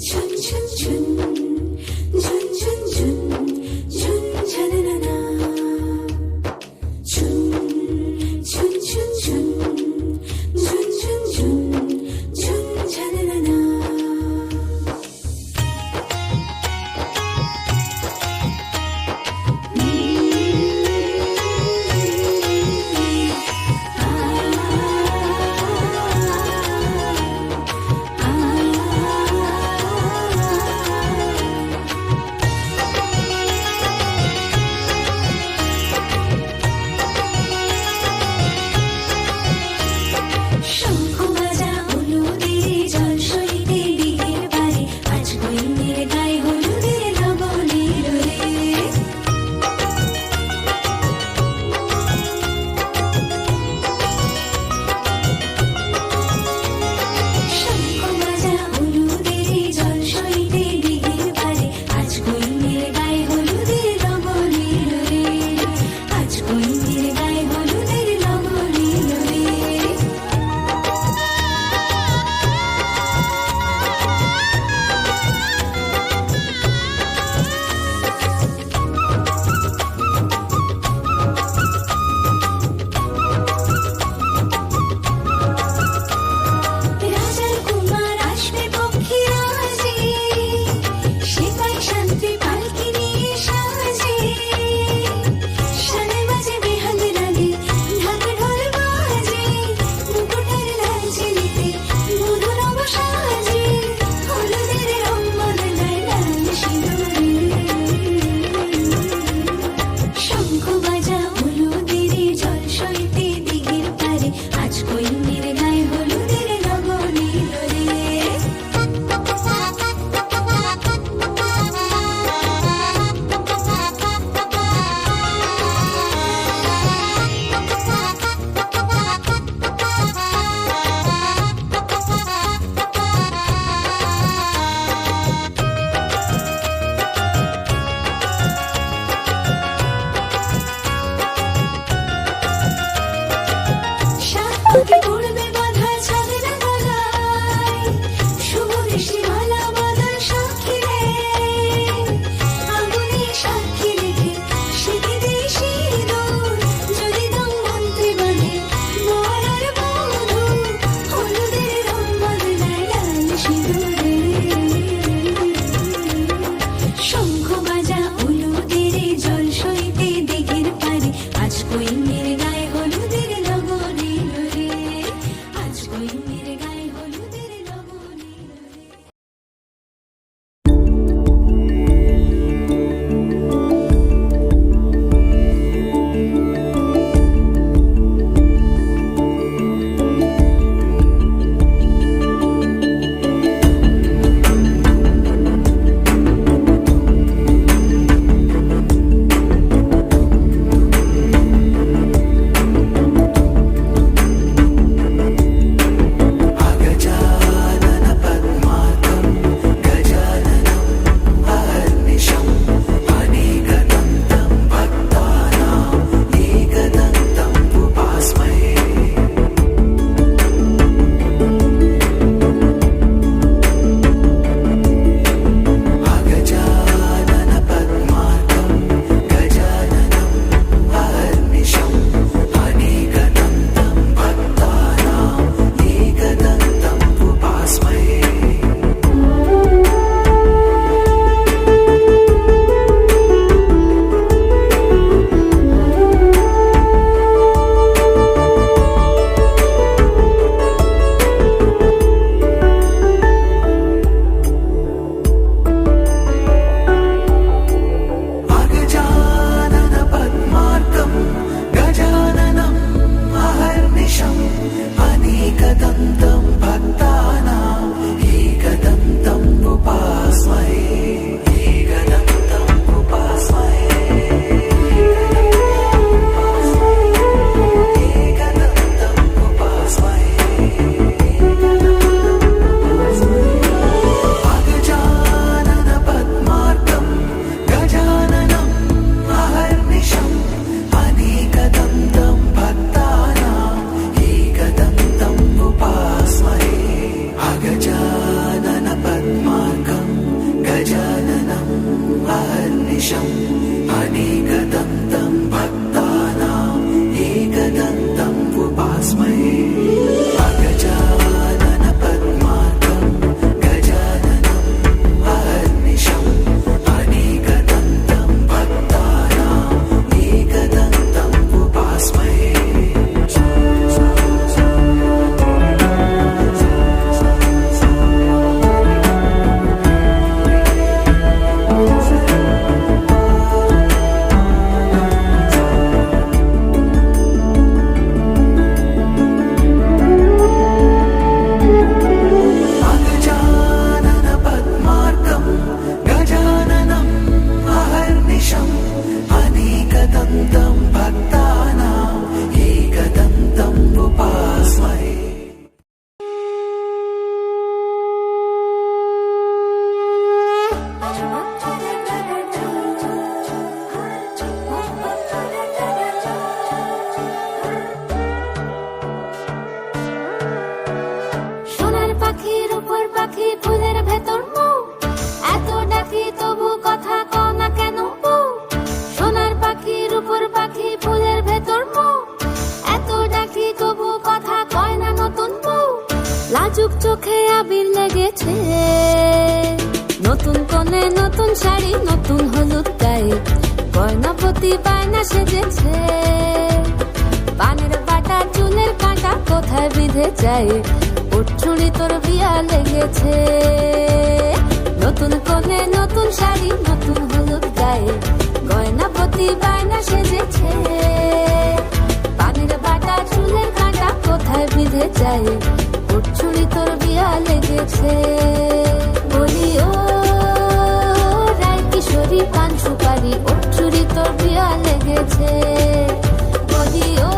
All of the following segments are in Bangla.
ঝুন ঝুন ঝুন ঝুন ঝুন ঝুন ঝুন ঝানানা ঝুন ঝুন ঝুন ঝুন ঝুন ঝুন ঝুন ঝুন ঝানানা লেগেছে। নতুন কোণে নতুন শাড়ি, নতুন হলুদ গায়ে, গয়নাপতি বায়না সেজেছে। পানের বাটা চুলের কাঁটা কোথায় বিঁধে যায়, ওর চুড়ি তোর বিয়া লেগেছে। নতুন কোণে নতুন শাড়ি, নতুন হলুদ গায়ে, গয়নাপতি বায়না সেজেছে। পানের বাটা চুলের কাঁটা কোথায় বিঁধে যায়, ওর চুড়ি তোর বিয়া লেগেছে। বলি ও রায় কিশোরী পান সুপারি, ওর চুড়ি তোর বিয়া লেগেছে। বলি ও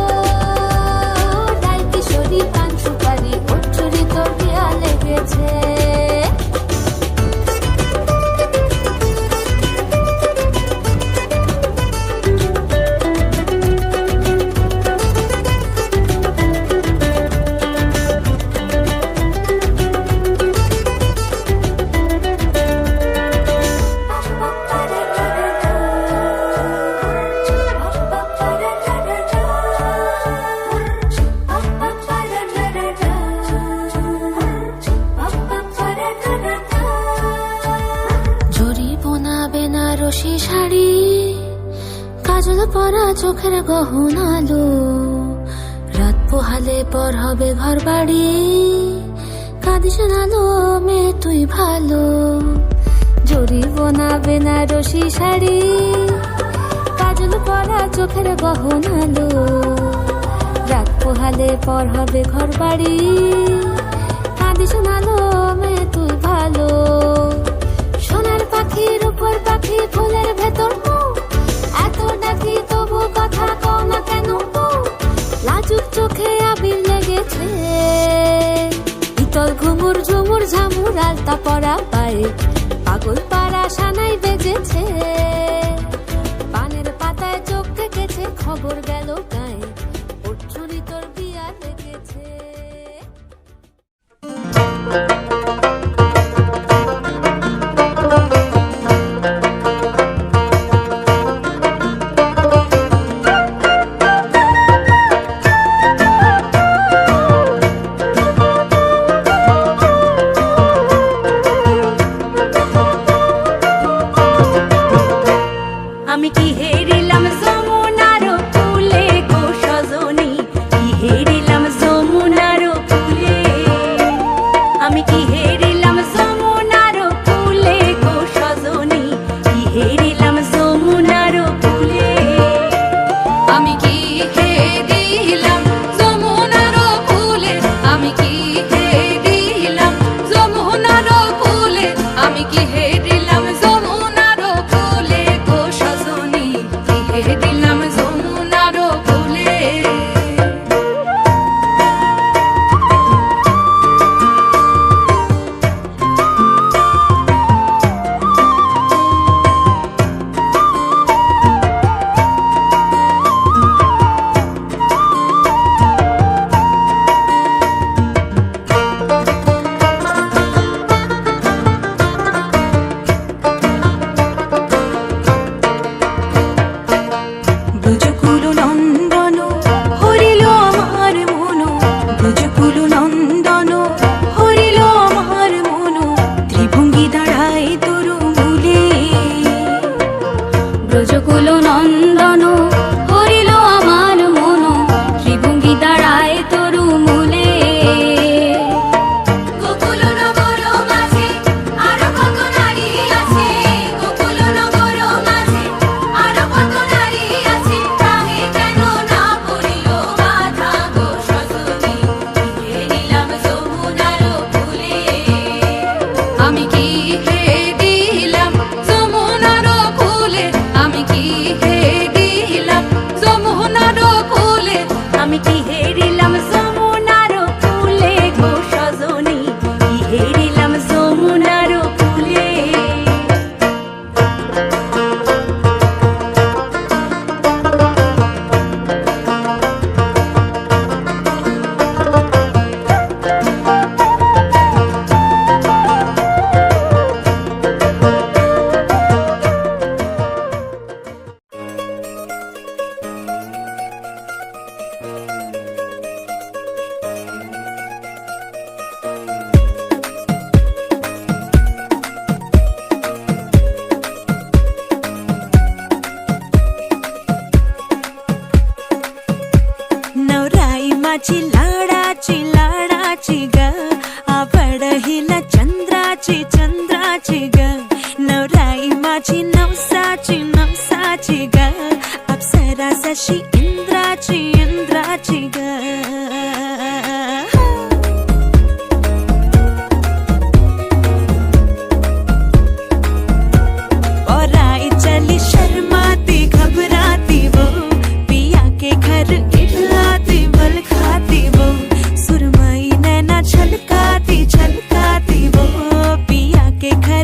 রায় কিশোরী পান সুপারি, ওর চুড়ি তোর বিয়া লেগেছে। বেনারসি শাড়ি, কাজল পরা চোখের গহনালো, রাত পোহালে পর হবে ঘর বাড়ি, কাঁদিস নালো মেয়ে তুই ভালো। জরি বোনা বেনারসি শাড়ি, কাজল পরা চোখের গহনালো, রাত পোহালে পর হবে ঘর বাড়ি, কাঁদিস নালো মেয়ে তুই ভালো। সোনার পাখির উপর পাখি, ফুলের ভেতর এত ডাকি তবু কথা কও না কেন। লাজুক চোখে আবির লেগেছে, ইতল ঘুমুর ঝুমুর ঝামুর আলতা পরা পায়ে, পাগল পাড়া সানাই বেজেছে। পানের পাতায় চোখ থেকেছে, খবর গেল গায়ে, ওর চুরি তোর বিয়া লেগেছে।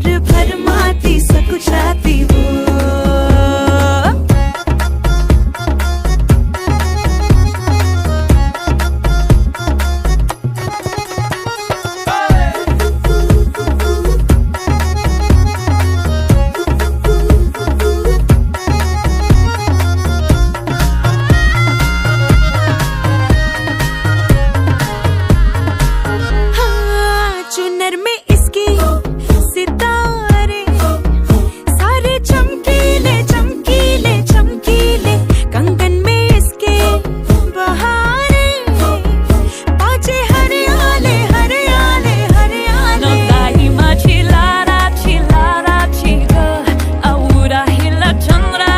प्यार भरमाती सकुचाती वो चुनर में इसकी सितारे सारे चमकीले चमकीले चमकीले कंगन में इसके बहारे बाजे हरियाले हरियाले हरियाले Daima chilara chilara chiga Aura hila chandra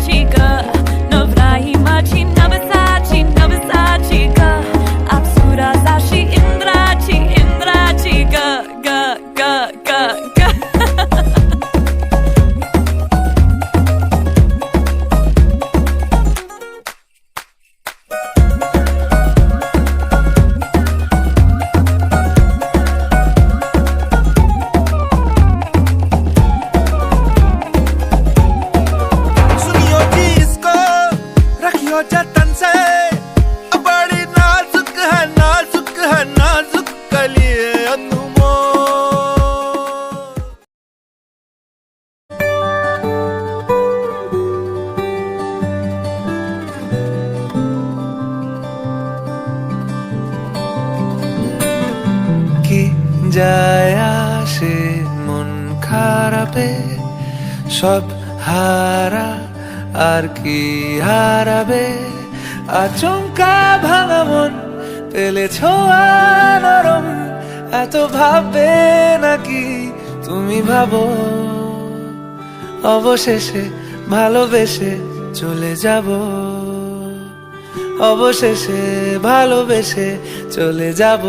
chiga Novrahima chi navasachi navasachiga Apsura zashi indra chiga ga ga ga ga सुनियो जी इसको रखियो जतन से बड़ी नाजुक है नाजुक कलिए अनमोल কি যায় আসে মন খারাপে সব হারা আর কি হারাবে আচমকা ভাঙা মন পেলে ছোঁয়া নরম এত ভাববে নাকি তুমি ভাবো অবশেষে ভালোবেসে চলে যাব অবশেষে ভালোবেসে চলে যাব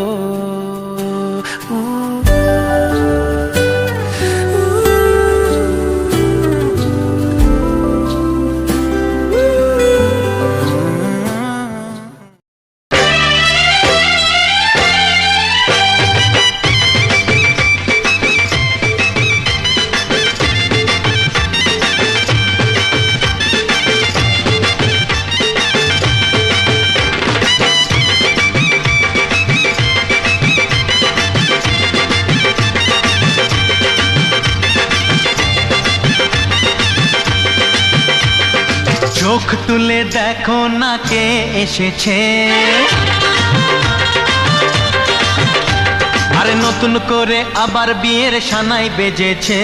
চোখ তুলে দেখো না কে এসেছে আরে নতুন করে আবার বিয়ের সানাই বেজেছে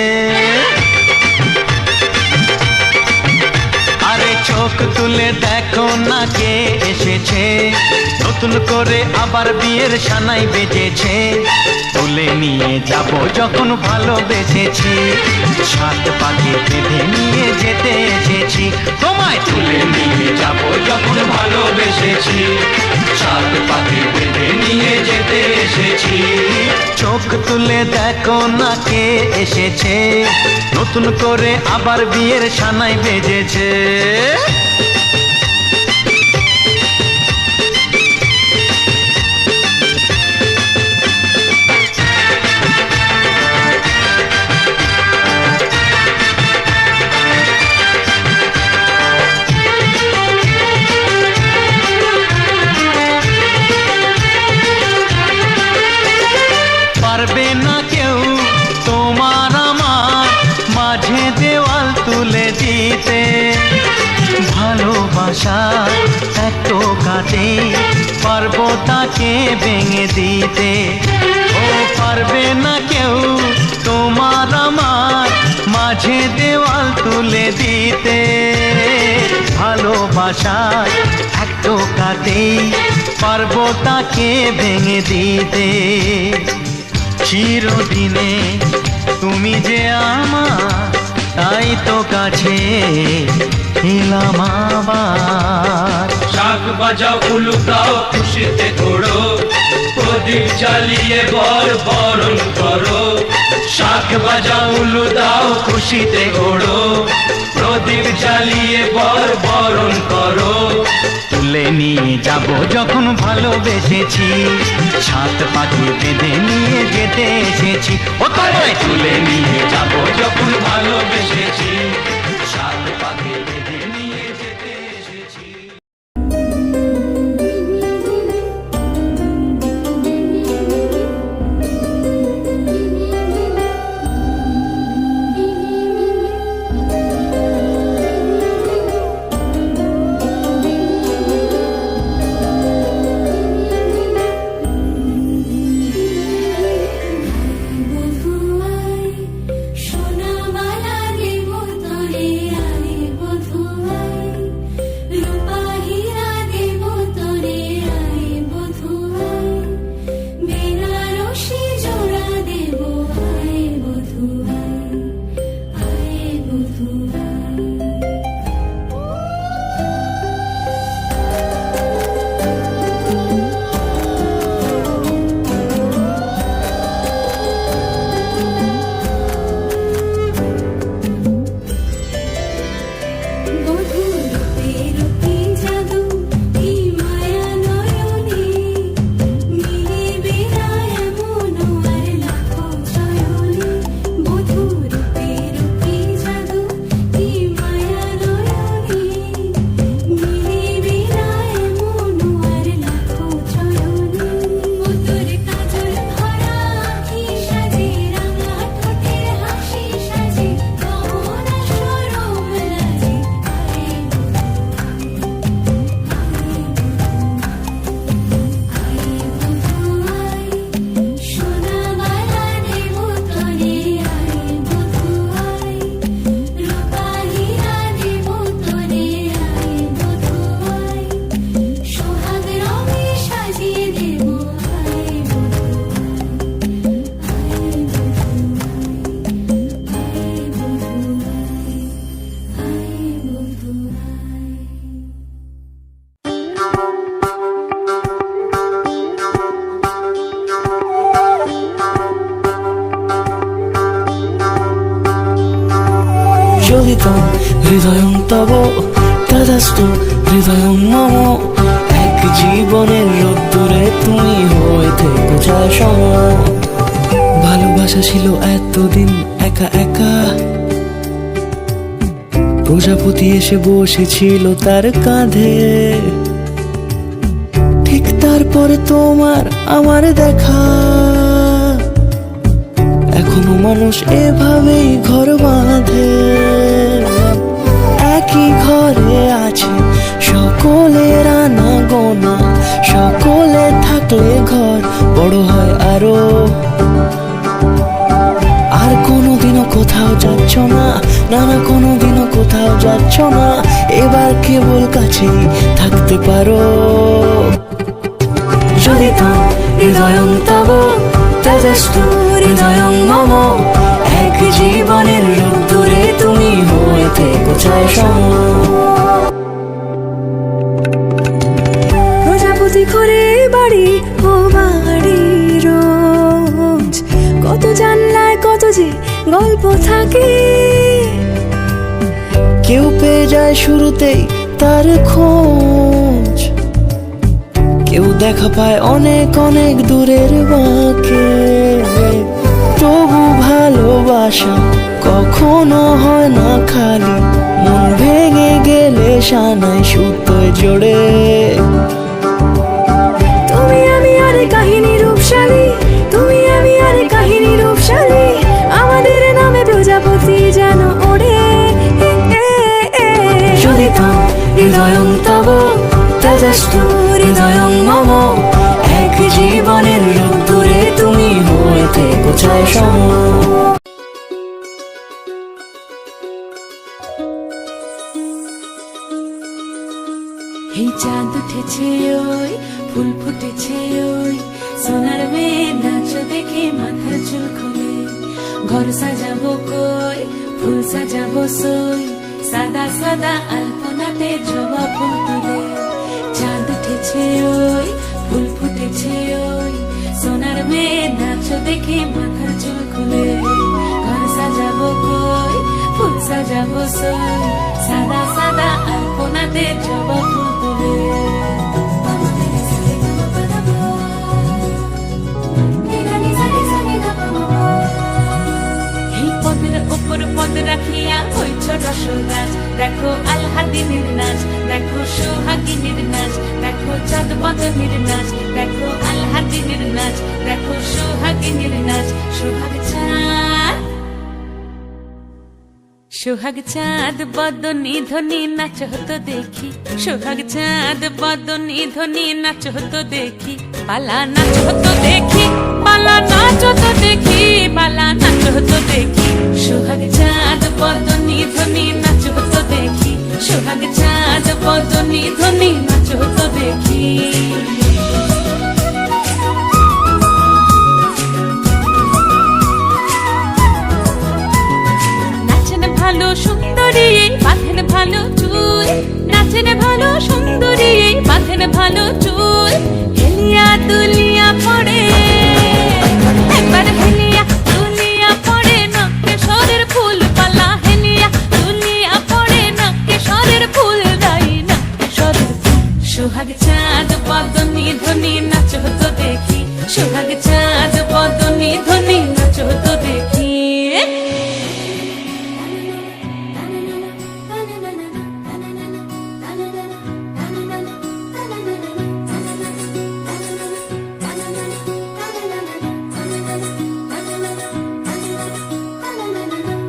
আরে চোখ তুলে দেখো না কে এসেছে নতুন করে আবার বিয়ের সানাই বেজেছে তুলে নিয়ে যাব যখন ভালোবেসেছি সাত পাকে বেঁধে নিয়ে যেতে এসেছি তোমায় তুলে নিয়ে যাব যখন ভালোবেসেছি সাত পাকে বেঁধে নিয়ে যেতে এসেছি চোখ তুলে দেখো না কে এসেছে নতুন করে আবার বিয়ের সানাই বেজেছে পারবে না কেউ তোমার আমার মাঝে দেওয়াল তুলে দিতে ভালোবাসা এত কাটে পারবো তাকে ভেঙে দিতে ও পারবে না কেউ তোমার আমার মাঝে দেওয়াল তুলে দিতে ভালোবাসা এত কাটে পারবো তাকে ভেঙে দিতে চিরদিনে তুমি যে আমার তাই তো কাছে এলাম আবার শাক বাজাও উলু দাও খুশিতে ঘোড়ো প্রদীপ জ্বালিয়ে বরণ করো শাক বাজাও উলু দাও খুশিতে ঘোড়ো প্রদীপ জ্বালিয়ে বরণ করো তুলে নিয়ে যাব যখন ভালোবেসেছি সাত পাখি বেঁধে নিয়ে যেতে এসেছি ও তো তোমায় তুলে নিয়ে যাব যখন ভালোবেসেছি, সাত পাকে বেঁধে নিয়ে যেতে এসেছি। বধুয়াই সোনামালা দেব তোরে, আরে বধুয়াই রূপা হীরা দেব তোরে, আরে বধুয়াই বেনারসি জোড়া দেব, আরে বধুয়াই, আরে বধুয়াই। বধূরূপের কি জাদু, কি মায়া নয়নে, মিলিবে না এমন আর লাখো চয়নে। বধূরূপের কি জাদু, কি মায়া নয়নে, মিলিবে না এমন আর লাখো চয়নে। মধুর কাজল ভরা আঁখি সাজে, রাঙা ঠোঁটের হাসি সাজে, গহনা সরম লাজে, সোনামালা দেব তোরে, আরে বধুয়াই রূপা হীরা দেব তোরে, আরে বধুয়াই সোহাগ রঙে সাজিয়ে দেব, আরে বধুয়াই, আরে বধুয়াই, আরে বধুয়াই। যোগিতম হৃদয়ং তব তদাস্তু হৃদয়ং মম, এক জীবনের রোদ্দুরে তুমি হয়ে থেকো যায় সম। ভালোবাসা ছিল এতদিন একা একা, প্রজাপতি এসে বসেছিল তার কাঁধে, ঠিক তারপরে তোমার আমার দেখা। এখনো মানুষ এভাবেই ঘর বাঁধে, একই ঘরে আছে সকলের আনা গোনা, সকলে থাকলে ঘর বড় হয় আরো। আর কোনোদিনও কোথাও যাচ্ছ না, না না কোনোদিনও কোথাও যাচ্ছ না, এবার কেবল কাছেই থাকতে পারো। যদি তো হৃদয়ং তব তেজস্তু হৃদয়ং মম, এক জীবনের রোদ্দুরে তুমি হয়ে থেকো চায় সম। প্রজাপতি করে বাড়ি ও বাড়ি রোজ, কত জানলায় কত যে গল্প থাকে। কেউ পেয়ে যায় শুরুতেই তার খোঁজ, কেউ দেখা পায় অনেক অনেক দূরের বাঁকে। তবু ভালোবাসা কখনো হয় না খালি, মন ভেঙে গেলে সানায় সুতোয় জোড়ে। তুমি আমি আর কাহিনী রূপশালী, তুমি আমি আর কাহিনী রূপশালী, আমাদের নামে প্রজাপতি যেন ওড়ে। যদি তো হৃদয়ং তব তেজস্তু হৃদয়ং মম, এক জীবনের রোদ্দুরে তুমি হয়ে থেকো চায় সম। এই চাঁদ উঠেছে ওই, ফুল ফুটেছে ওই, সোনার মেয়ে নাচ দেখে মাথার চুল খুলে। ঘর সাজাবো কই, ফুল সাজাবো সই, সাদা সাদা আলপনাতে জবা ফুল তুলে। চাঁদ উঠেছে ওই, ফুল ফুটেছে ওই, সোনার মেয়ে নাচ দেখে মাথার চুল খুলে। ঘর সাজাবো কই, ফুল সাজাবো সই, সাদা সাদা আলপনাতে জবা ফুল তুলে। চাঁদ রাখিয়া হইছ রসগাছ, দেখো আলহাদিনের নাচ, দেখো সোহাগিনীর নাচ, দেখো চাঁদ বদনের নাচ, দেখো আলহাদিনের নাচ, দেখো সোহাগিনীর নাচ। সোহাগ চাঁদ, সোহাগ চাঁদ বদনী ধ্বনি নাচ হতো দেখি, সোহাগ চাঁদ বদনী ধ্বনি নাচ হতো দেখি, পালা নাচ হতো দেখি, পালা নাচ হতো দেখি, পালা নাচ হতো দেখি। সোহাগ চাঁদ বদনী ধ্বনি নাচ হতো দেখি, সোহাগ চাঁদ বদনী ধ্বনি নাচ হতো দেখি। ভালো সুন্দরী বাঁধেন ভালো চুল, নাচেন ভালো সুন্দরী বাঁধেন ভালো চুল, হেলিয়া দুলিয়া পড়ে একবার হেলিয়া দুলিয়া পড়ে নকে সরের ফুল পালা, হেলিয়া দুলিয়া পড়ে নকে সরের ফুল দাই নকে সরের ফুল। সোহাগ চাঁদ বদনী ধ্বনি নাচ হতো দেখি, সোহাগ চাঁদ বদনী ধ্বনি নাচ হতো দেখি।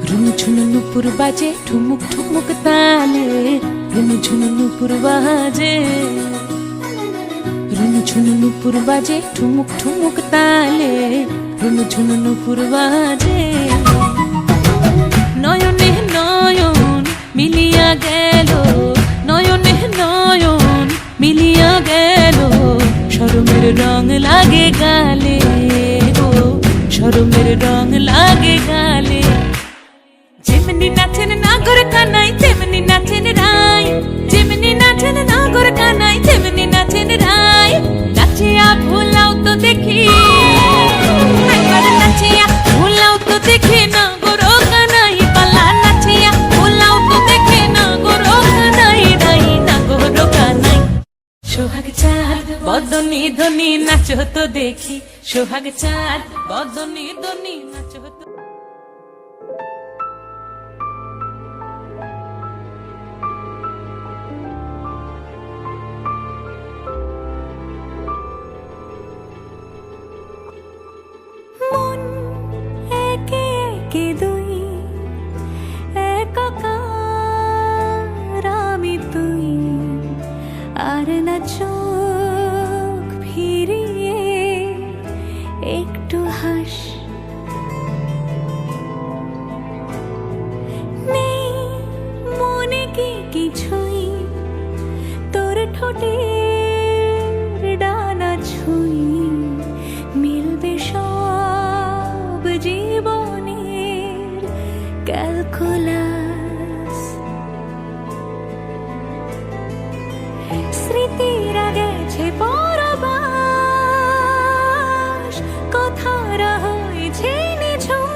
রুনু ঝুনু নুপুর বাজে ঠুমুক ঠুমুক তালে, রুনু ঝুনু নুপুর বাজে, রুনু ঝুনু নুপুর বাজে ঠুমুক ঠুমুক তালে, রুনু ঝুনু নুপুর বাজে। নয়নে নয়ন মিলিয়া গেল, নয়নে নয়ন মিলিয়া গেল, শরমের রং লাগে গালে গো, শরমের রং লাগে গালে। যেমনি নাচেন নাগর কানাই তেমনি নাচেন রায়, যেমনি নাচেন নাগর কানাই তেমনি নাচেন রায়, নাচিয়া ভোলাও তো দেখি একবার, নাচিয়া ভোলাও তো দেখি নাগর কানাই পালা, নাচিয়া ভোলাও তো দেখি নাগর কানাই রাই নাগর কানাই। সোহাগ চাঁদ বদনী ধ্বনি নাচ হতো দেখি, সোহাগ চাঁদ বদনী ধ্বনি নাচ হতো। মন একে একে দুই, একাকার আমি তুই, আর না চোখ ফিরিয়ে একটু হাস। নেই মনে কি কিছুই, তোর ঠোঁটের ডানা ছুঁই, মিলবে সব জীবনের ক্যালকুলাস। স্মৃতিরা গেছে পরবাস, কথারা হয়েছে নিঝুম,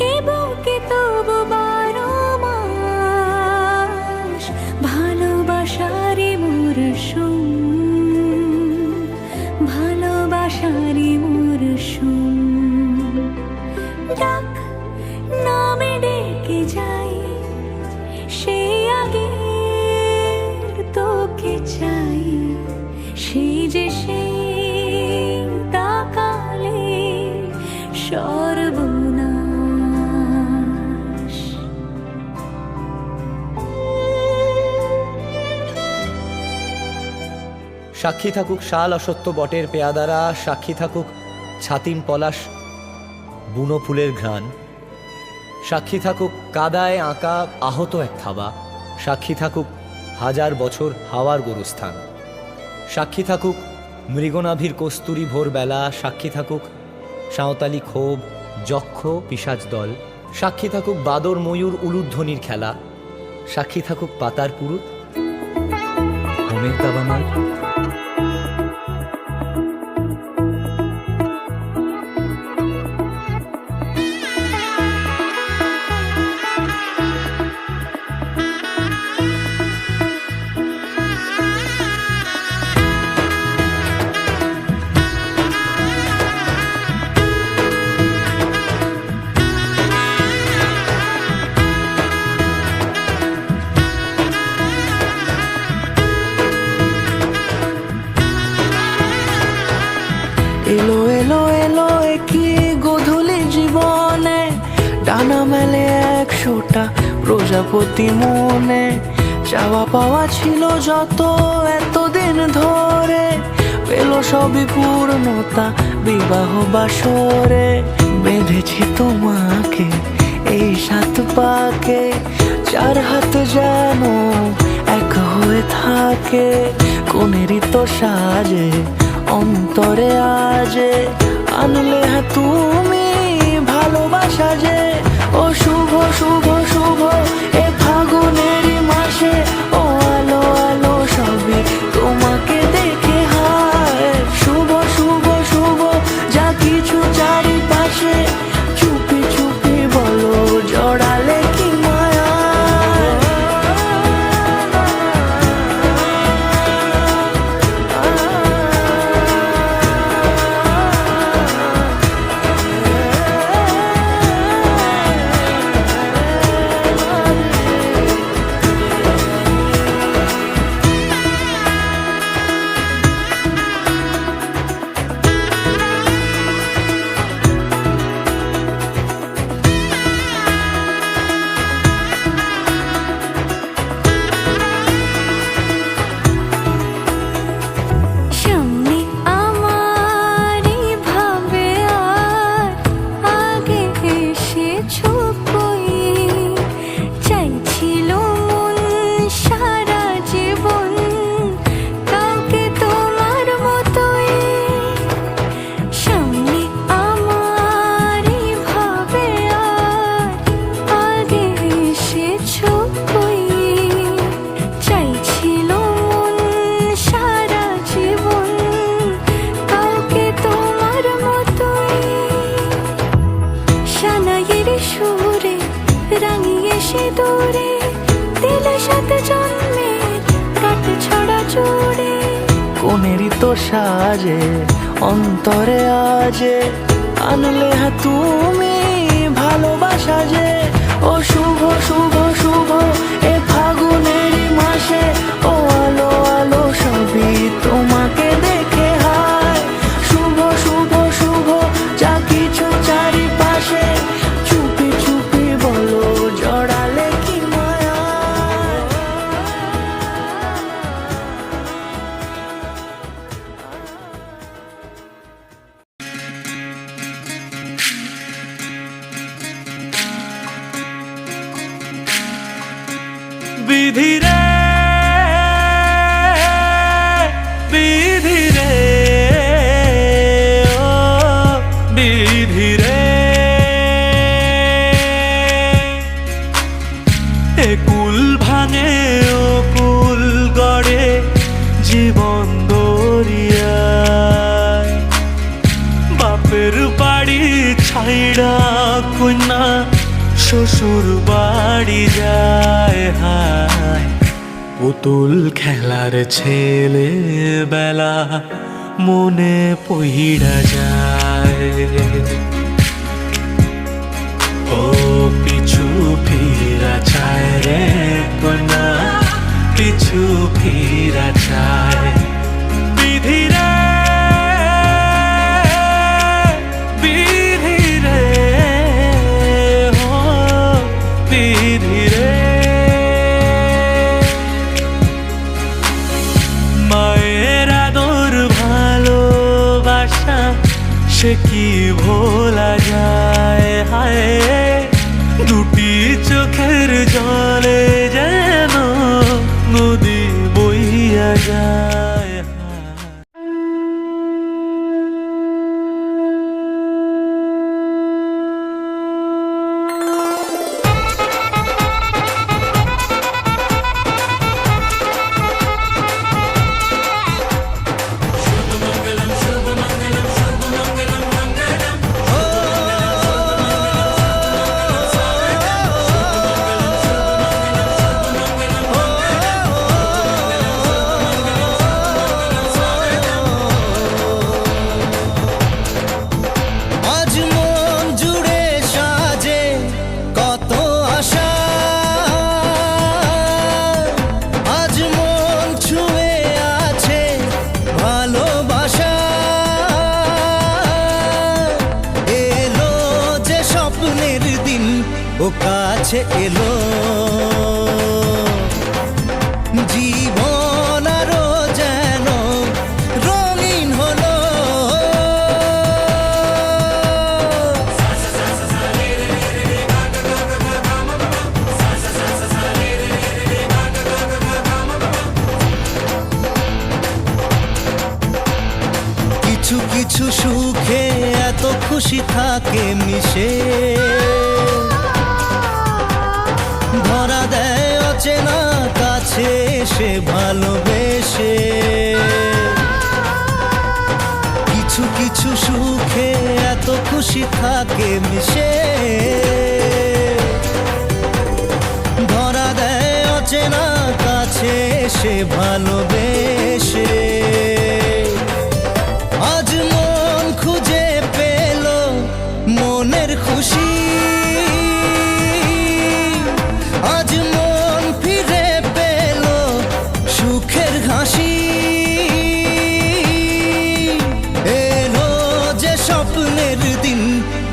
এ বুকে তবু 12 মাস ভালোবাসারই মরশুম, ভালোবাসারই মরশুম। ডাক নামে ডেকে যাই, সেই আগের তোকে চাই, সেই যে সেই তাকালে সর্বনাশ। সাক্ষী থাকুক শাল অসত্য বটের পেয়াদারা, সাক্ষী থাকুক ছাতিম পলাশ বুনো ফুলের ঘ্রাণ, সাক্ষী থাকুক কাদায় আঁকা আহত এক থাবা, সাক্ষী থাকুক হাজার বছর হাওয়ার গোরস্থান, সাক্ষী থাকুক মৃগনাভির কস্তুরী ভোরবেলা, সাক্ষী থাকুক সাঁওতালি ক্ষোভ যক্ষ পিশাচ দল, সাক্ষী থাকুক বাদর ময়ূর উলুধ্বনির খেলা, সাক্ষী থাকুক পাতার পুরুত হোমের দাবানল। একটা প্রজাপতি মনে, চাওয়া পাওয়া ছিল যত এতদিন ধরে, পেল সবই পূর্ণতা বিবাহ বাসরে। বেঁধেছি তোমাকে এই 7 পাকে, 4 হাত যেন এক হয়ে থাকে। কোনেরই তো সাজে অন্তরে আজে, আনলে হ্যাঁ তুমি ভালোবাসা যে। ও শুভ শুভ শুভ এ ফাগুনেরই মাসে, ও আলো আলো সবই তোমাকে দেখে হায়। শুভ শুভ শুভ যা কিছু চারিপাশে, চুপি চুপি বলো জড়ালে কি মায়া। সামনে আমারই ভাবে আর আগে এসেছো কই, চাইছিল মন সারা জীবন কাউকে তোমার মতোই। সামনে আমারই ভাবে আর আগে এসেছো কই, চাইছিল মন সারা জীবন কাউকে তোমার মতোই। সানাইয়ের সুরে রাঙিয়ে সে দূরে, দিলে 7 জন্মের কাট ছড়া জোড়ে। কোনেরই তো সাজে অন্তরে আজে, আনলে হ্যাঁ তুমি ভালোবাসা যে। ও শুভ শুভ শুভ এ ফাগুনেরই মাসে, ও আলো আলো সবই তোমাকে দেখে হায়। শুভ শুভ শুভ যা কিছু চারিপাশে, চুপি চুপি বলো জড়ালে কি মায়া। বিধি রে বিধি রে ও বিধি রে, এ কুল ভাঙে ও কুল গড়ে জীবন দরিয়ায়। বাপের বাড়ি ছাইড়া কন্যা শ্বশুর বাড়ি যায় হায়। পুতুল খেলার ছেলে বেলা মনে পইড়া যায়। ও পিছু ফিরা চায় রে কন্যা, পিছু ফিরা চায়। বিধি রে বিধি রে ও বিধি রে, মায়ের আদর ভালোবাসা সে কি ভোলা যায় হায়। দুটি চোখের জলে যেন নদী বইয়া যায়। ও কাছে এলো জীবন আরো যেন রঙিন হলো কিছু কিছু সুখে এত খুশি থাকে মিশে ধরা দেয় অচেনা কাছে এসে ভালোবেসে কিছু কিছু সুখে এত খুশি থাকে মিশে ধরা দেয় অচেনা কাছে এসে ভালোবেসে আজ মন খুঁজে পেল মনের খুশি আজ মন ফিরে পেল সুখের হাসি এলো যে স্বপ্নের দিন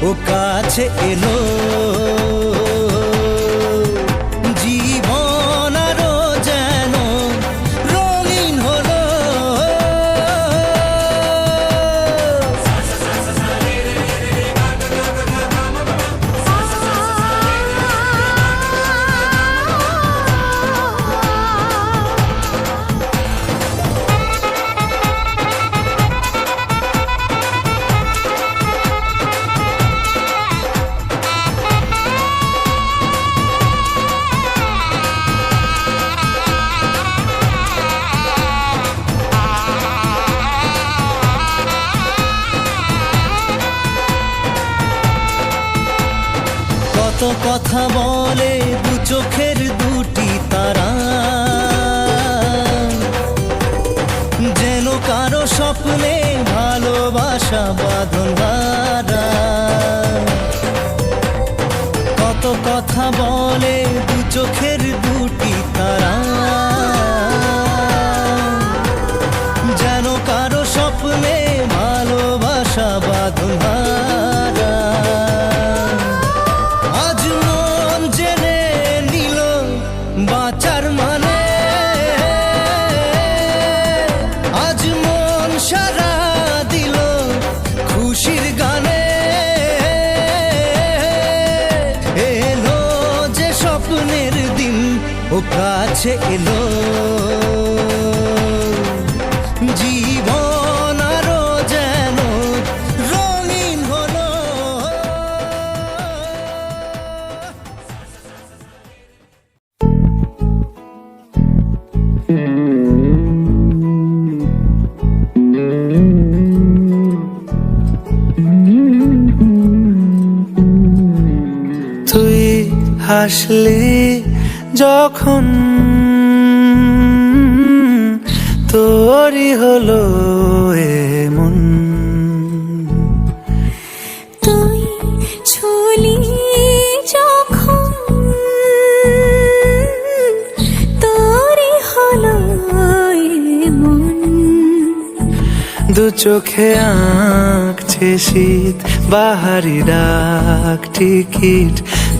ও কাছে এলো জীবন আরো যেন রঙিন হলো কত কথা বলে দু চোখের দুটি তারা যেন কারো স্বপ্নে ভালোবাসা বাঁধন হারা কত কথা বলে দু চোখের দুটি তারা যেন কারো স্বপ্নে ভালোবাসা বাঁধন হারা আজ মন জেনে নিল বাঁচার মানে আজ মন সারা দিল খুশির গানে এলো যে স্বপ্নের দিন ও কাছে এলো জীবন আরো যেন রঙিন হলো তুই হাসলি যখন তোরই হলো এমন তুই ছুলি যখন তোরই হলো মন দু চোখে আঁকছে শীত বাহারি ডাক টিকিট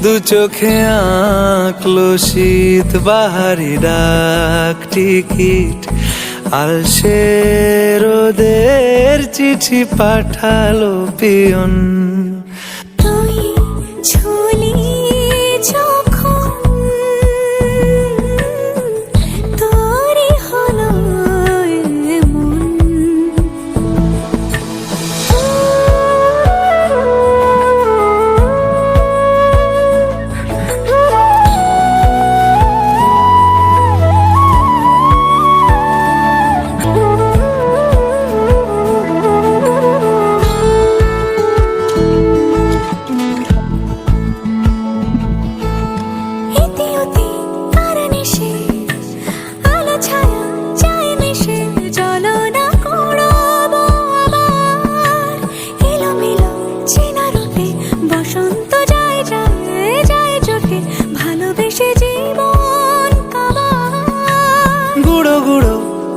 দু চোখে আঁকলো শীত বাহারি ডাক টিকিট আলসে রোদের চিঠি পাঠালো পিয়ন তুই ছুলি যখন তোরই হলো মন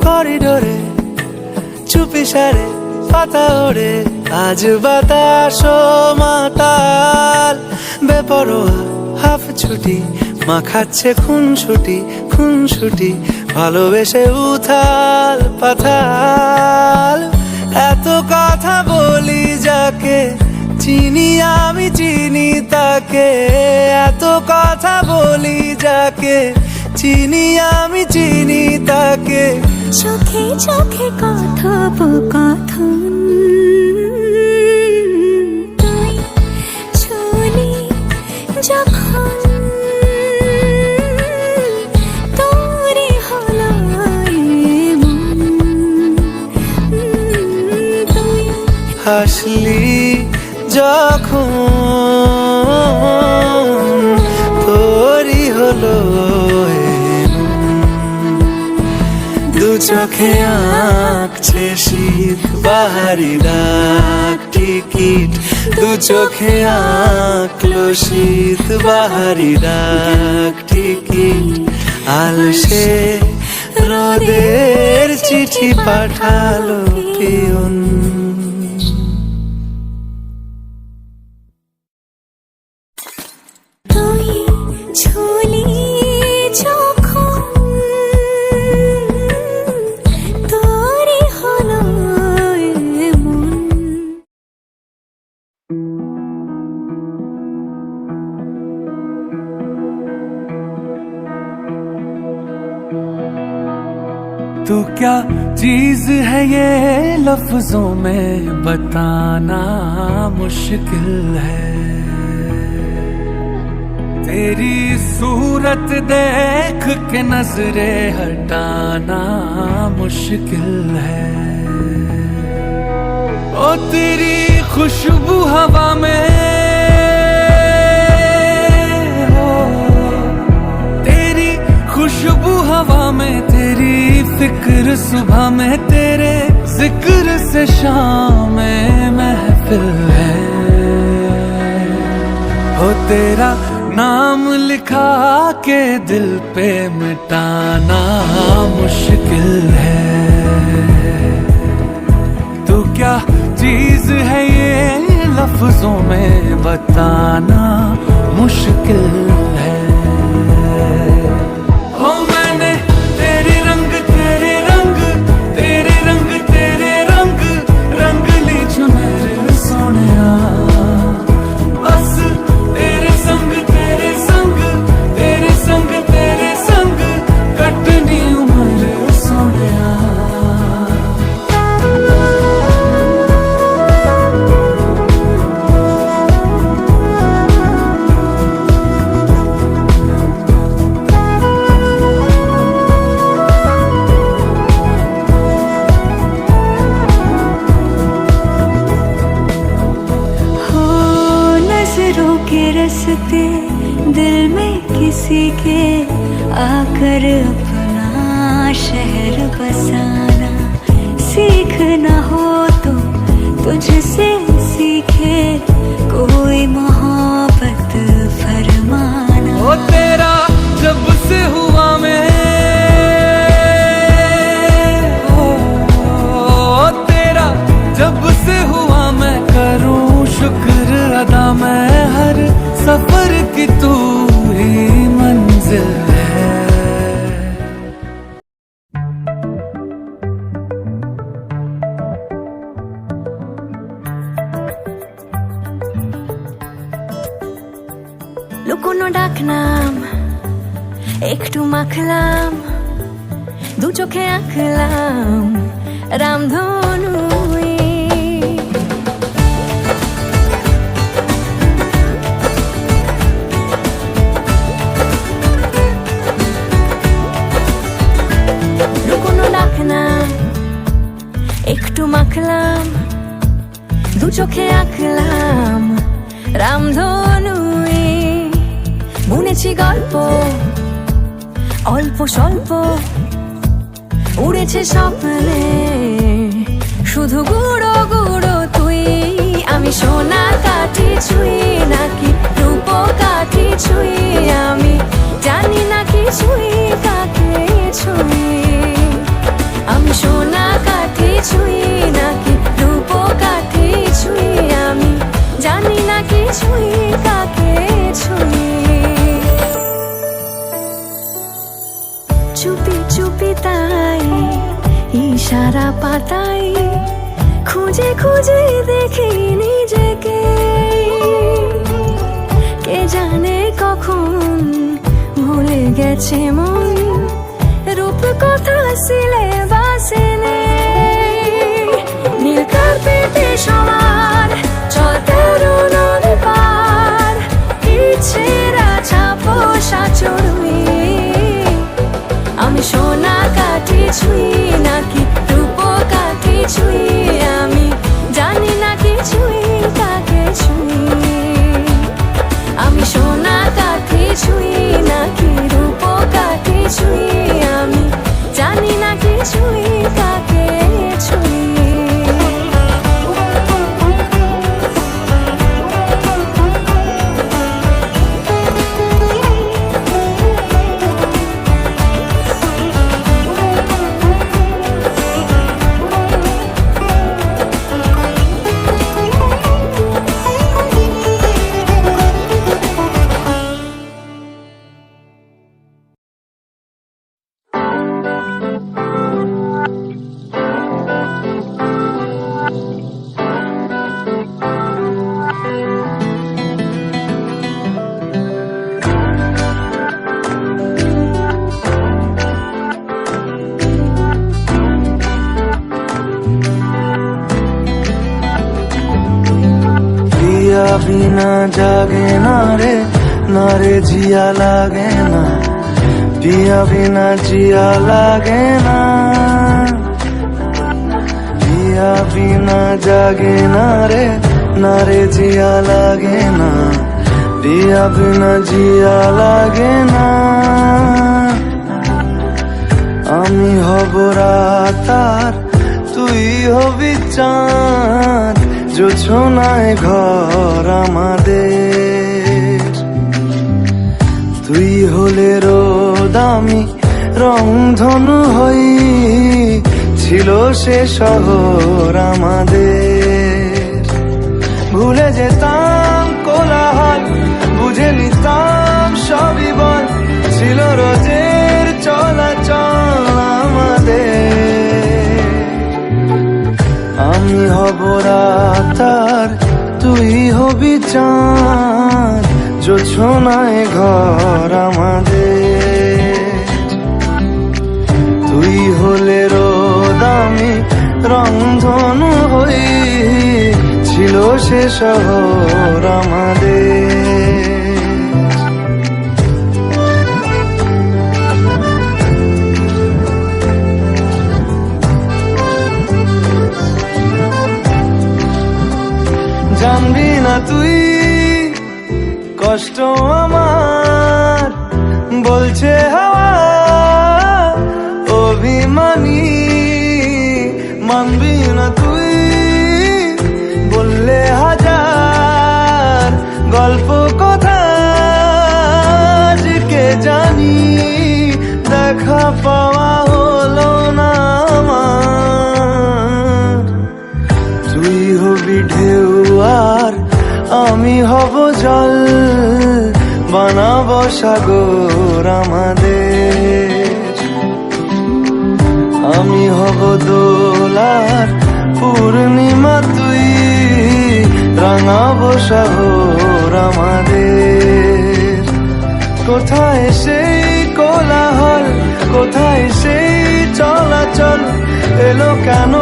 করিডোরে চুপি সারে পাতা ওড়ে আজ বাতাস মাতাল বেপরোয়া ছুটি মাখাচ্ছে খুনসুটি ভালোবেসে উথাল পাথাল। এত কথা বলি যাকে চিনি আমি চিনি তাকে, এত কথা বলি যাকে চিনি আমি চিনি তাকে। চোখে চোখে কথোপকথন, তুই চলি যখন তোরে হলো মন, তুই হাসলি যখন তোরই হলো দু চোখে আঁকছে শীত বাহারি ডাক টিকিট, দু চোখে আঁকলো শীত বাহারি ডাক টিকিট। আলসে রোদের চিঠি পাঠালো পিয়ন। তুই ছুলি যখন তোরে হলো মন। तो क्या चीज है ये लफ्जों में बताना मुश्किल है, तेरी सूरत देख के नजरे हटाना मुश्किल है। ओ तेरी खुशबू हवा में हो, तेरी खुशबू हवा में, तेरी फिक्र सुबह में, तेरे जिक्र से शाम में महफिल है। हो तेरा नाम लिखा के दिल पे मिटाना मुश्किल है। तू क्या चीज है ये लफ्जों में बताना मुश्किल है। ओ मैंने तेरे रंग तेरे रंग तेरे रंग तेरे रंग रंग ली जो मेरे सोनिया, बस तेरे संग तेरे संग तेरे संग तेरे संग कटनी उम्र सोनिया। रसते दिल में किसी के आकर अपना शहर बसाना, सीखना हो तो तुझसे सीखे कोई मोहब्बत फरमाना। ओ तेरा जब से हुआ मैं ओ तेरा जब से हुआ मैं करूं शुक्र अदा, मैं हर सफर की तू ही मंजिल है। লুকোনো ডাকনাম একটু মাখলাম, দু চোখে আঁকলাম রামধনু। একটু মাখলাম দু চোখে আঁকলাম রামধনু। বুনেছি গল্প অল্প স্বল্প, উড়েছে স্বপ্নে শুধু গুঁড়ো গুঁড়ো তুই। আমি সোনা কাঠি ছুঁই নাকি রূপ কাঠি ছুঁই, আমি জানি না কি ছুঁই কাকে ছুঁই। আমি সোনা কাঠি ছুঁই নাকি রূপ কাঠি ছুঁই, আমি জানি না কি ছুঁই কাকে ছুঁই। চুপি তাই ইশারা পাতাই খুঁজে খুঁজে দেখি নিজেকে কে জানে কখন ভুলে গেছে মন রূপ কথা সিলেবাসে নেই নীল কার্পেটে সবার চলতে নদী পার ইচ্ছেরা ছাপোষা চড়ুই আমি সোনা কাঠি ছুঁই নাকি রূপ কাঠি ছুঁই আমি জানি না কিছুই কাকে ছুঁই আমি সোনা কাঠি ছুঁই নাকি রূপ কাঠি ছুঁই আমি জানি না কিছুই কাকে ছুঁই बिना जागे ना रे जिया लागे ना पिया बिना जिया लागे ना पिया बिना जागे ना रे जिया लागे ना पिया बिना जिया लागे ना আমি হব রাত আর তুই হবি চাঁদ জোছনায় ঘর আমাদের তুই হলে রোদ আমি রংধনু হই ছিল সে শহর আমাদের ভুলে যেতাম কোলাহল বুঝে নিতাম সবই বল ছিল রোজের চলাচল আমাদের আমি হব রাত আর তুই হবি চাঁদ জোছনায় ঘর আমাদের তুই হলে রোদ আমি রংধনু হই ছিল সে শহর আমাদের জানবি না তুই কষ্ট আমার বলছে হাওয়া অভিমানী মানবি না তুই বললে হাজার গল্প কথা আজকে জানি দেখা পাওয়া হলো না আমার তুই হবি ঢেউ আর আমি হব জল বানাবো সাগর আমাদের আমি হব দোলার পূর্ণিমা তুই রাঙাবো শহর আমাদের কোথায় সেই কোলাহল কোথায় সেই চলাচল এলো কেন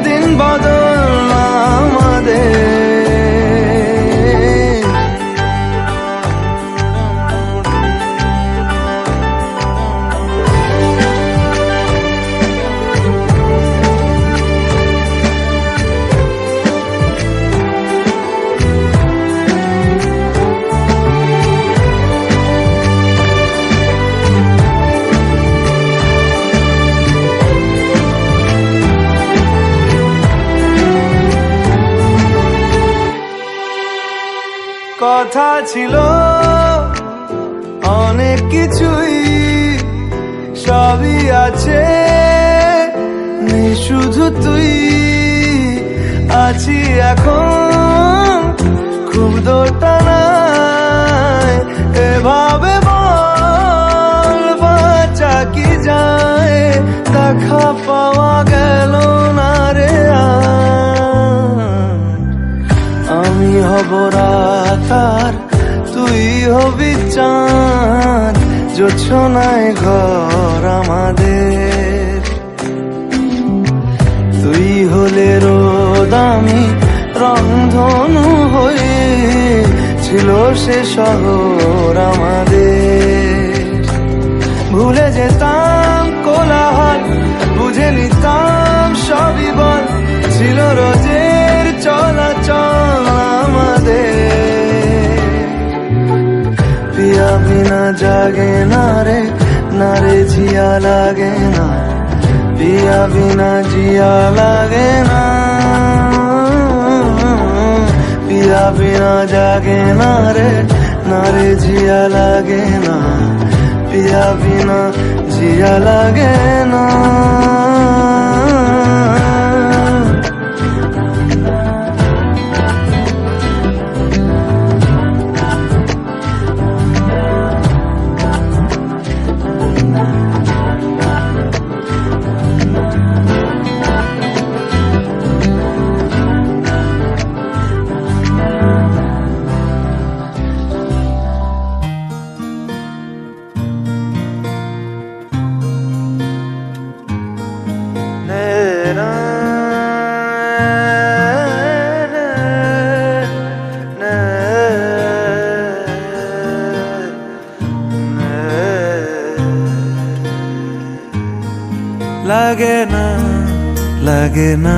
দিন বদল আমাদের কথা ছিল অনেক কিছুই সবই আছে নেই শুধু তুই আছি এখন খুব দোটানায় এভাবে বল বাঁচা কি যায় দেখা পাওয়া গেল না রে আর। আমি হব রাত আর তুই হবি চাঁদ, জোছনায় ঘর আমাদের। তুই হলে রোদ আমি রংধনু হয়ে, ছিল সে শহর আমাদের। ভুলে যেতাম কোলাহল, বুঝে নিতাম সবই বল, ছিল রোজের চলাচল আমাদের। পিয়া বিনা জাগে না রে জিয়া লাগে না, পিয়া বিনা জিয়া লাগে না, পিয়া বিনা জাগে না রে জিয়া লাগে না, পিয়া বিনা জিয়া লাগে না। লাগে না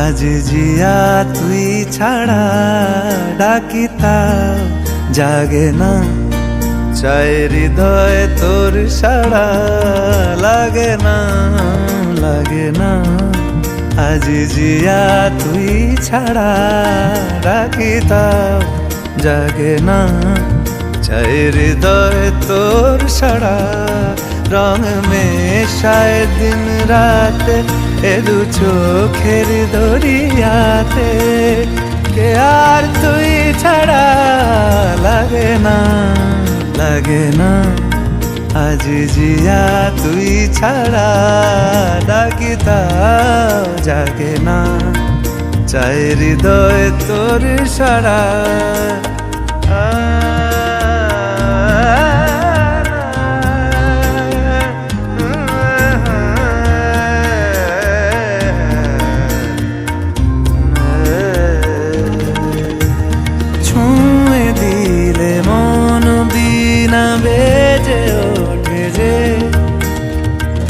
আজ জিয়া তুই ছাড়া, ডাকিতা জাগে না চাই হৃদয় তোর সাড়া। লাগে না আজ জিয়া তুই ছাড়া, ডাকিতা জাগে না চাই হৃদয় তোর সাড়া। রং মেশায় দিন রাত এ দু চোখের দরিয়াতে, কে আর তুই ছাড়া। লাগে না আজ জিয়া তুই ছাড়া, ডাকিতা জাগে না চাই হৃদয় তোর সাড়া। বেজে ওঠে যে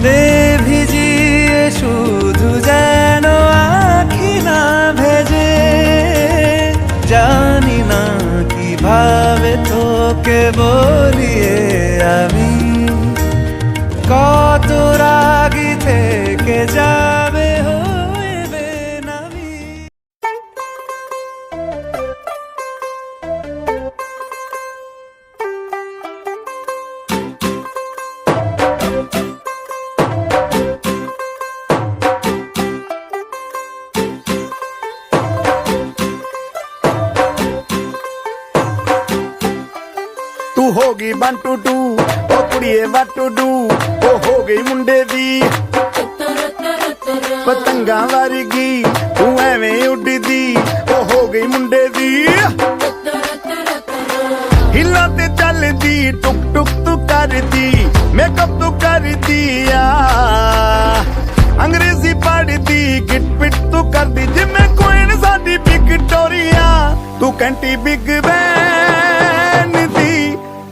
দে ভিজিয়ে শুধু যেন আখি না ভেজে। জানি না কিভাবে তোকে বলিয়ে আমি, কত রাগি থেকে যাবে হইবে নামি। ਤੂੰ ਹੋ ਗਈ 1 2 2 ਉਹ ਕੁੜੀਏ what to do, ਉਹ ਹੋ ਗਈ ਮੁੰਡੇ ਦੀ ਪਤੰਗਾਂ ਵਰਗੀ, ਤੂੰ ਐਵੇਂ ਉੱਡਦੀ, ਉਹ ਹੋ ਗਈ ਮੁੰਡੇ ਦੀ। ਹਿੱਲਾਂ ਤੇ ਚੱਲਦੀ ਟੁਕ ਟੁਕ ਤੂੰ ਕਰਦੀ, ਮੇਕਅਪ ਤੂੰ ਕਰਦੀ ਆ, ਅੰਗਰੇਜ਼ੀ ਪੜ੍ਹਦੀ, ਗਿਟ ਪਿਟ ਤੂੰ ਕਰਦੀ ਜਿਵੇਂ ਕੁਈਨ ਸਾਡੀ ਵਿਕਟੋਰੀਆ। ਤੂੰ ਘੰਟੀ ਬਿਗ ਬੈਨ ਦੀ,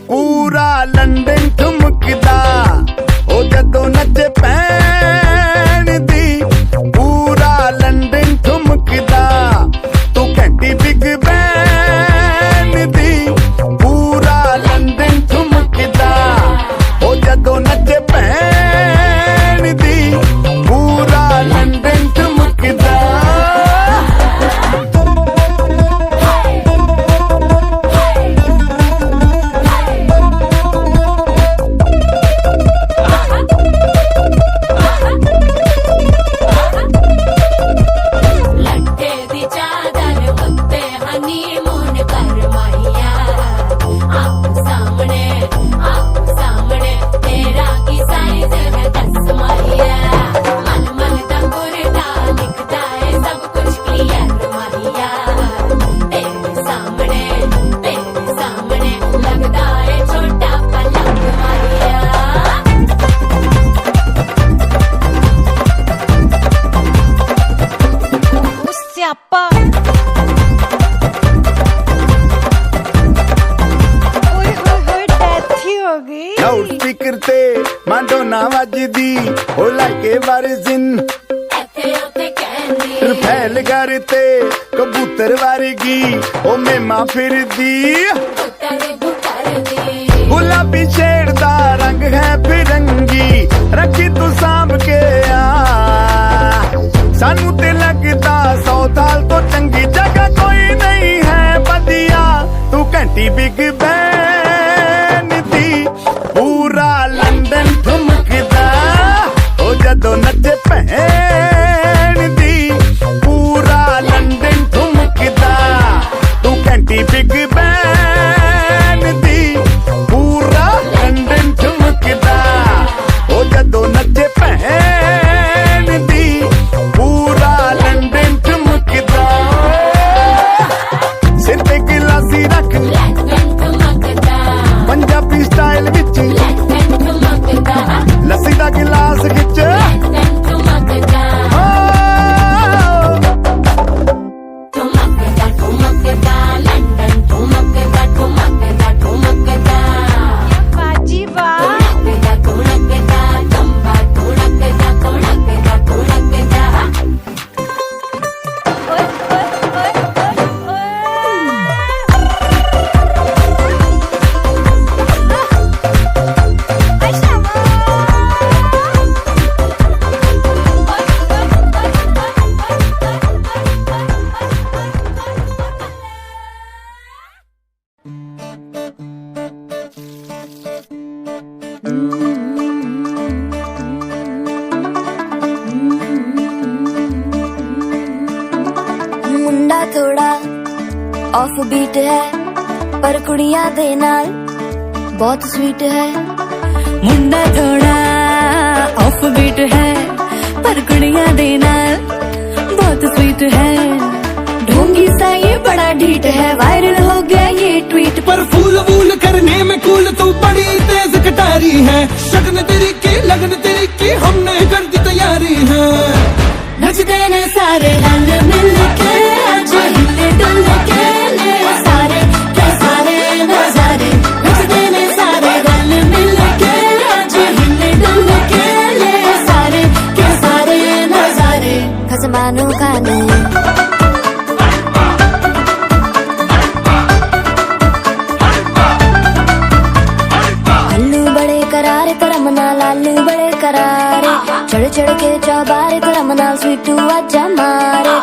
ਪੂਰਾ ਲੰਡਨ ਠੁਮਕਦਾ, ਉਹ ਜਦੋਂ ਨੱਚੇ ਪੈਣ ਦੀ, ਪੂਰਾ ਲੰਡਨ ਠੁਮਕਦਾ। ਤੂੰ ਘੰਟੀ ਬਿਗ ਬੈਨ ਦੀ, ਪੂਰਾ ਲੰਡਨ ਠੁਮਕਦਾ, ਉਹ ਜਦੋਂ ਨੱਚੇ ਪੈਣ ਦੀ, ਪੂਰਾ ਲੰਡਨ ਠੁਮਕਦਾ। ਮਾਡੋਨਾ ਵੱਜਦੀ ਉਹ ਲਾਈਕੇ ਵਰਜ਼ਿਨ ਫੈਲ ਘਰ ਤੇ ਕਬੂਤਰ ਵਰਗੀ ਉਹ ਮੇਮਾ ਫਿਰਦੀ ਗੁਲਾਬੀ ਸ਼ੇਡ ਦਾ ਰੰਗ ਹੈ ਫਿਰੰਗੀ ਰੱਖੀ ਤੂੰ ਸਾਂਭ ਕੇ ਆ ਸਾਨੂੰ ਤੇ ਲੱਗਦਾ 100 ਸਾਲ ਤੋਂ ਚੰਗੀ ਜਗ੍ਹਾ ਕੋਈ ਨਹੀਂ ਹੈ ਵਧੀਆ ਤੂੰ ਘੰਟੀ ਬਿਗ ਬੈਨ ਦੀ ਪੂਰਾ ਲੰਡਨ ਠੁਮਕਦਾ ਉਹ ਜਦੋਂ ਨੱਚੇ ਭੈਣ ਦੀ ਪੂਰਾ ਲੰਡਨ ਠੁਮਕਦਾ ਤੂੰ ਘੰਟੀ ਬਿਗ ਬੈਨ ਦੀ ਪੂਰਾ ਲੰਡਨ ਠੁਮਕਦਾ ਉਹ ਜਦੋਂ ਨੱਚੇ ਭੈਣ ਦੀ ਪੂਰਾ ਲੰਡਨ ਠੁਮਕਦਾ ਸਿਰ ਤੇ ਗਿਲਾਸੀ ਰੱਖ ਪੰਜਾਬੀ ਸਟਾਈਲ ਵਿੱਚ ਲੱਸੀ ਦਾ ਗਿਲਾਸ ਖਿੱਚ ਮੁੰਡਾ ਥੋੜਾ ਆਫ ਬੀਟ ਹੈ ਪਰ ਕੁੜੀਆਂ ਦੇ ਨਾਲ ਬਹੁਤ ਸਵੀਟ ਹੈ मुंडा थोड़ा ऑफ बीट है पर कुड़ियां दे नाल बहुत स्वीट है ढोंगी सा ये बड़ा ढीठ है वायरल हो गया ये ट्वीट पर फूल वूल करने में कूल तू बड़ी तेज कटारी है शगन तेरी की लगन तेरी की हमने कर दी तैयारी है नचते ने सारे रंग मिल के आज हिले डुल के ले सारे के सारे नजारे नचते ने सारे रंग मिल के आज हिले डुल के ले सारे के सारे नजारे खसमानों का नहीं अल्लू बड़े करारे करम नाल आलू बड़े करारे चढ़ चढ़ के चौबारे करम नाल स्वीटू आजा मारे